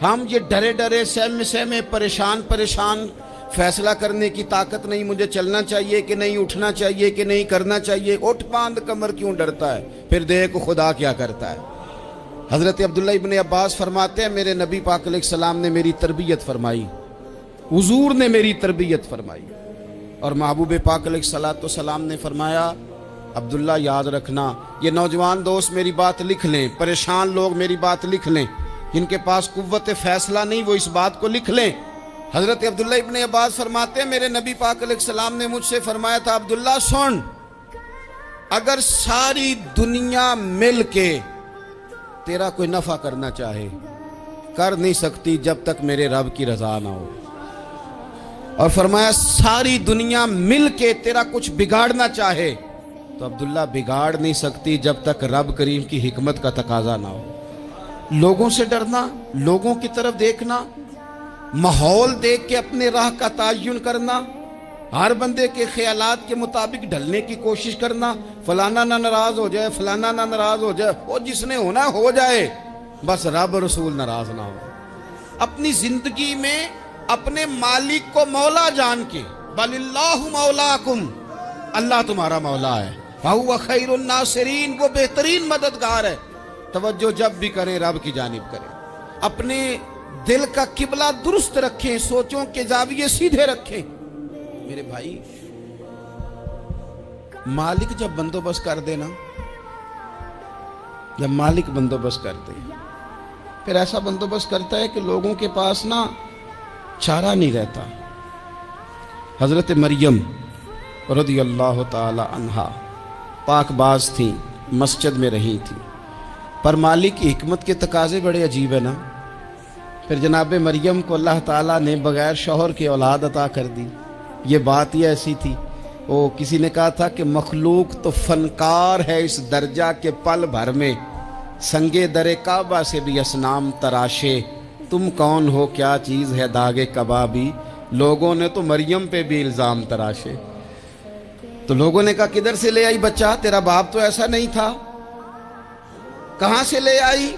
हम ये डरे डरे सहमे सहमे परेशान परेशान फैसला करने की ताकत नहीं, मुझे चलना चाहिए कि नहीं, उठना चाहिए कि नहीं, करना चाहिए, उठ बांध कमर क्यों डरता है, फिर देख खुदा क्या करता है। हज़रत अब्दुल्ला इब्न अब्बास फरमाते हैं मेरे नबी पाक अलैहिस्सलाम ने मेरी तरबियत फरमाई, हुजूर ने मेरी तरबियत फरमाई, और महबूब पाक अलैहिस्सलाम ने फरमाया अब्दुल्ला याद रखना, ये नौजवान दोस्त मेरी बात लिख लें, परेशान लोग मेरी बात लिख लें, जिनके पास कुव्वत फैसला नहीं वो इस बात को लिख लें। हजरत अब्दुल्ला इब्न अब्बास फरमाते हैं मेरे नबी पाक अलैहिस्सलाम ने मुझसे फरमाया था अब्दुल्ला सुन, अगर सारी दुनिया मिल के तेरा कोई नफा करना चाहे कर नहीं सकती जब तक मेरे रब की रजा ना हो, और फरमाया सारी दुनिया मिल के तेरा कुछ बिगाड़ना चाहे तो अब्दुल्ला बिगाड़ नहीं सकती जब तक रब करीम की हिकमत का तकाजा ना हो। लोगों से डरना, लोगों की तरफ देखना, माहौल देख के अपने राह का तयन करना, हर बंदे के ख्यालात के मुताबिक ढलने की कोशिश करना, फलाना ना नाराज हो जाए, फलाना ना नाराज हो जाए, वो जिसने होना हो जाए, बस रब रसूल नाराज ना हो। अपनी जिंदगी में अपने मालिक को मौला जान के, बलिल्लाहु मौलाकुम, अल्लाह तुम्हारा मौला है, वहुव खैरुन नासिरीन, वो बेहतरीन मददगार है। तवज्जो जब भी करें रब की जानिब करें, अपने दिल का किबला दुरुस्त रखें, सोचों के जाविये सीधे रखें। मेरे भाई मालिक जब बंदोबस्त कर देना, जब मालिक बंदोबस्त कर दे फिर ऐसा बंदोबस्त करता है कि लोगों के पास ना चारा नहीं रहता। हजरत मरियम रज़ियल्लाहु ताला अन्हा पाकबाज थी, मस्जिद में रही थी, पर मालिक की हिकमत के तकाजे बड़े अजीब है ना। फिर जनाब मरियम को अल्लाह ताला ने बगैर शौहर के औलाद अता कर दी। ये बात ही ऐसी थी, वो किसी ने कहा था कि मखलूक तो फनकार है इस दर्जा के पल भर में, संगे दरे काबा से भी असनाम तराशे, तुम कौन हो क्या चीज़ है दागे कबाबी, लोगों ने तो मरियम पे भी इल्ज़ाम तराशे। तो लोगों ने कहा किधर से ले आई बच्चा, तेरा बाप तो ऐसा नहीं था, कहां से ले आई।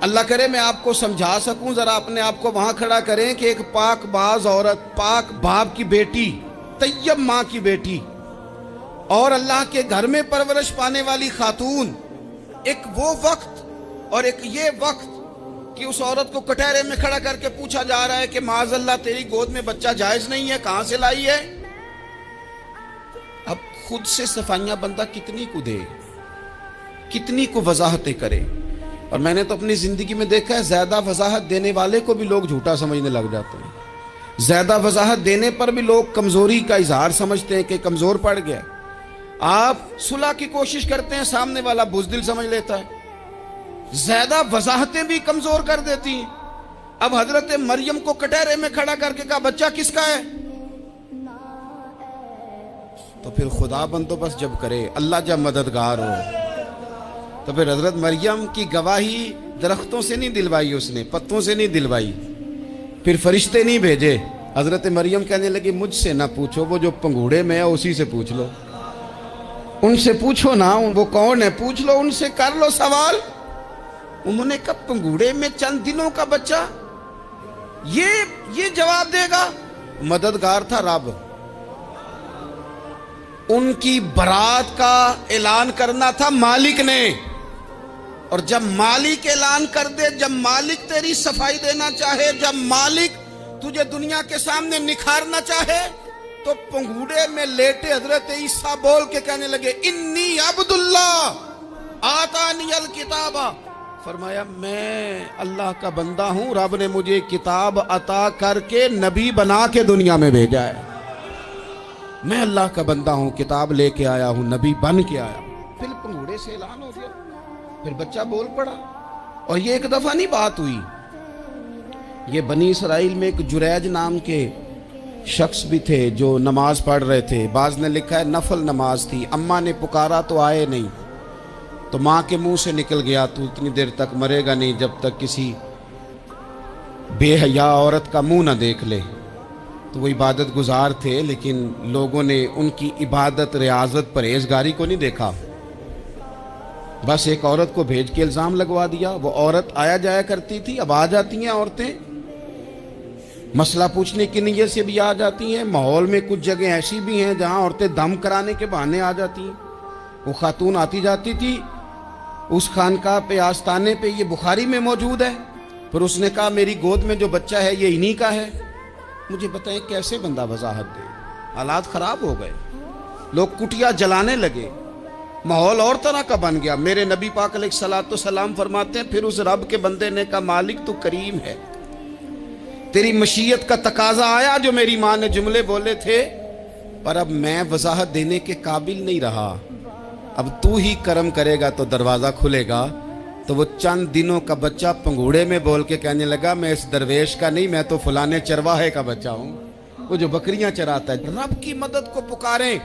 अल्लाह करे मैं आपको समझा सकूं, जरा अपने आप को वहां खड़ा करें कि एक पाक बाज औरत, पाक बाप की बेटी, तैयब माँ की बेटी और अल्लाह के घर में परवरिश पाने वाली खातून, एक वो वक्त और एक ये वक्त कि उस औरत को कटहरे में खड़ा करके पूछा जा रहा है कि माज़अल्लाह तेरी गोद में बच्चा जायज नहीं है, कहां से लाई है। अब खुद से सफाइयां बंदा कितनी को दे, कितनी को वजाहतें करे। और मैंने तो अपनी जिंदगी में देखा है ज्यादा वजाहत देने वाले को भी लोग झूठा समझने लग जाते हैं, ज्यादा वजाहत देने पर भी लोग कमजोरी का इजहार समझते हैं कि कमजोर पड़ गया। आप सुलह की कोशिश करते हैं, सामने वाला बुज़दिल समझ लेता है, ज्यादा वजाहतें भी कमजोर कर देती हैं। अब हजरत मरियम को कटहरे में खड़ा करके कहा बच्चा किसका है, तो फिर खुदा बंदोबस्त जब करे, अल्लाह जब मददगार हो, तो फिर हजरत मरियम की गवाही दरख्तों से नहीं दिलवाई, उसने पत्तों से नहीं दिलवाई, फिर फरिश्ते नहीं भेजे। हजरत मरियम कहने लगी मुझसे ना पूछो, वो जो पंगूड़े में है उसी से पूछ लो, उनसे पूछो ना, वो कौन है पूछ लो, उनसे कर लो सवाल। उन्होंने कहा पंगूड़े में चंद दिनों का बच्चा ये जवाब देगा। मददगार था रब, उनकी बरात का ऐलान करना था मालिक ने, और जब मालिक ऐलान कर दे, जब मालिक तेरी सफाई देना चाहे, जब मालिक तुझे दुनिया के सामने निखारना चाहे, तो पंगूड़े में लेटे हजरत ईसा बोल के कहने लगे इन्नी अब्दुल्ला आतानियल किताबा, फरमाया मैं अल्लाह का बंदा हूं, रब ने मुझे किताब अता करके नबी बना के दुनिया में भेजा है, मैं अल्लाह का बंदा हूं, किताब लेके आया हूं, नबी बन के आया। फिर पंगूड़े से ऐलान हो गया, फिर बच्चा बोल पड़ा। और ये एक दफा नहीं बात हुई, ये बनी इसराइल में एक जुरैज नाम के शख्स भी थे जो नमाज पढ़ रहे थे। बाज ने लिखा है नफल नमाज थी, अम्मा ने पुकारा तो आए नहीं, तो माँ के मुंह से निकल गया तू इतनी देर तक मरेगा नहीं जब तक किसी बेहया औरत का मुंह ना देख ले। तो वो इबादत गुजार थे, लेकिन लोगों ने उनकी इबादत, रियाजत, परहेजगारी को नहीं देखा। बस एक औरत को भेज के इल्जाम लगवा दिया। वो औरत आया जाया करती थी, अब आ जाती हैं औरतें, मसला पूछने की नीयत से भी आ जाती हैं। माहौल में कुछ जगह ऐसी भी हैं जहां औरतें दम कराने के बहाने आ जाती हैं। वो खातून आती जाती थी उस खानका पे, आस्ताने पे, ये बुखारी में मौजूद है। फिर उसने कहा मेरी गोद में जो बच्चा है ये इन्हीं का है। मुझे बताएं कैसे बंदा वजाहत दे। हालात खराब हो गए, लोग कुटिया जलाने लगे, माहौल और तरह का बन गया। मेरे नबी पाक अलैहिस्सलातो सलाम फरमाते हैं फिर उस रब के बंदे ने कहा मालिक तू करीम है, तेरी मशीयत का तकाजा आया जो मेरी माँ ने जुमले बोले थे, पर अब मैं वजाहत देने के काबिल नहीं रहा। अब तू ही करम करेगा तो दरवाज़ा खुलेगा। तो वो चंद दिनों का बच्चा पंगूड़े में बोल के कहने लगा मैं इस दरवेश का नहीं, मैं तो फलाने चरवाहे का बच्चा हूँ, वो जो बकरियां चराता है। रब की मदद को पुकारें,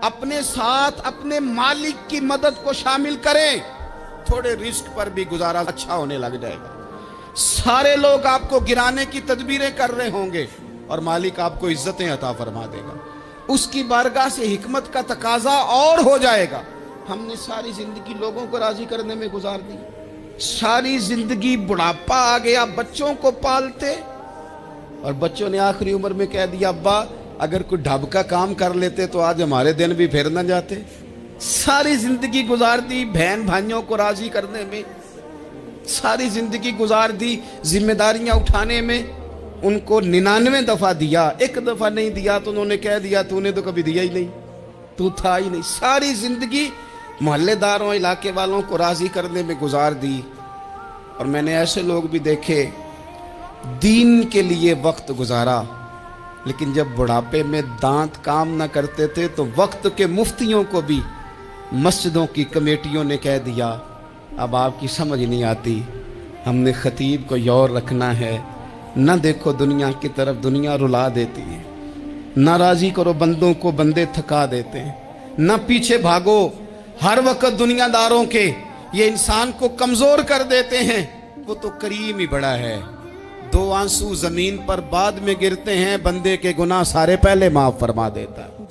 अपने साथ अपने मालिक की मदद को शामिल करें, थोड़े रिस्क पर भी गुजारा अच्छा होने लग जाएगा। सारे लोग आपको गिराने की तदबीरें कर रहे होंगे और मालिक आपको इज्जतें अता फरमा देगा। उसकी बारगाह से हिकमत का तकाजा और हो जाएगा। हमने सारी जिंदगी लोगों को राजी करने में गुजार दी, सारी जिंदगी बुढ़ापा आ गया बच्चों को पालते, और बच्चों ने आखिरी उम्र में कह दिया अब्बा अगर कोई ढब का काम कर लेते तो आज हमारे दिन भी फिर न जाते। सारी जिंदगी गुजार दी बहन भाइयों को राजी करने में, सारी जिंदगी गुजार दी जिम्मेदारियां उठाने में। उनको 99 दफा दिया, एक दफा नहीं दिया तो उन्होंने कह दिया तूने तो कभी दिया ही नहीं, तू था ही नहीं। सारी जिंदगी मोहल्लेदारों इलाके वालों को राजी करने में गुजार दी। और मैंने ऐसे लोग भी देखे दीन के लिए वक्त गुजारा, लेकिन जब बुढ़ापे में दांत काम न करते थे तो वक्त के मुफ्तियों को भी मस्जिदों की कमेटियों ने कह दिया अब आपकी समझ नहीं आती, हमने खतीब को यौर रखना है, न देखो दुनिया की तरफ, दुनिया रुला देती है, न राजी करो बंदों को, बंदे थका देते हैं, न पीछे भागो हर वक्त दुनियादारों के, ये इंसान को कमजोर कर देते हैं। वो तो करीम ही बड़ा है, 2 आंसू जमीन पर बाद में गिरते हैं, बंदे के गुनाह सारे पहले माफ फरमा देता है।